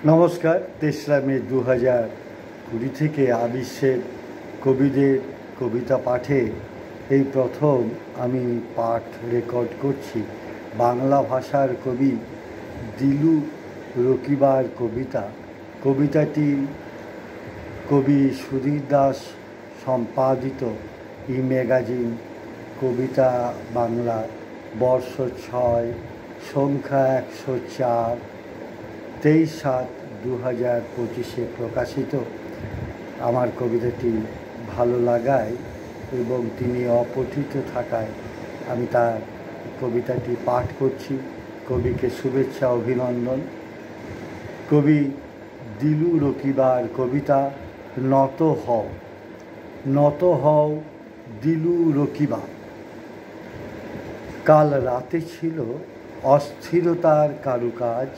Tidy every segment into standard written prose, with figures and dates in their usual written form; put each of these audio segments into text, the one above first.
নমস্কার। ৩রা মে ২০২০ থেকে আবিশ্বের কবিদের কবিতা পাঠে এই প্রথম আমি পাঠ রেকর্ড করছি। বাংলা ভাষার কবি দিলু রকিবার কবিতা। কবিতাটি কবি সুধীর দাস সম্পাদিত ই ম্যাগাজিন কবিতা বাংলা বর্ষ ৬ সংখ্যা ১০৪ 23/7/2025 প্রকাশিত। আমার কবিতাটি ভালো লাগায় এবং তিনি অপঠিত থাকায় আমি তার কবিতাটি পাঠ করছি। কবিকে শুভেচ্ছা অভিনন্দন। কবি দিলু রকিবার কবিতা নত হও। নত হও দিলু রকিবা। কাল রাতে ছিল অস্থিরতার কারুকাজ।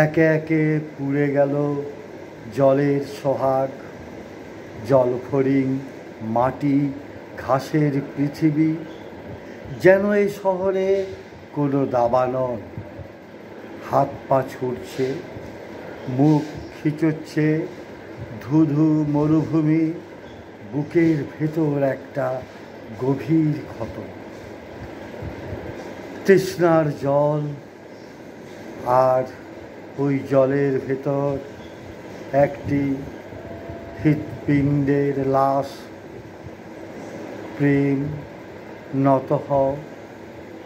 একে একে পুড়ে গেল জলের সোহাগ, জলফড়িং, মাটি, ঘাসের পৃথিবী। যেন এই শহরে কোনো দাবানল। হাত পা ছুটছে, মুখ খিচুচ্ছে, ধুধু মরুভূমি। বুকের ভেতর একটা গভীর ক্ষত। তৃষ্ণার জল, আর ওই জলের ভেতর একটি হৃৎপিণ্ডের লাশ। প্রেম, নত হও,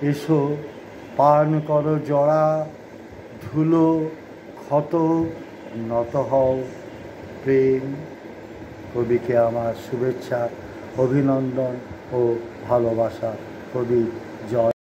এসো পান করো জড়া ধুলো ক্ষত। নত হও প্রেম। কবিকে আমার শুভেচ্ছা, অভিনন্দন ও ভালোবাসা। কবি জয়।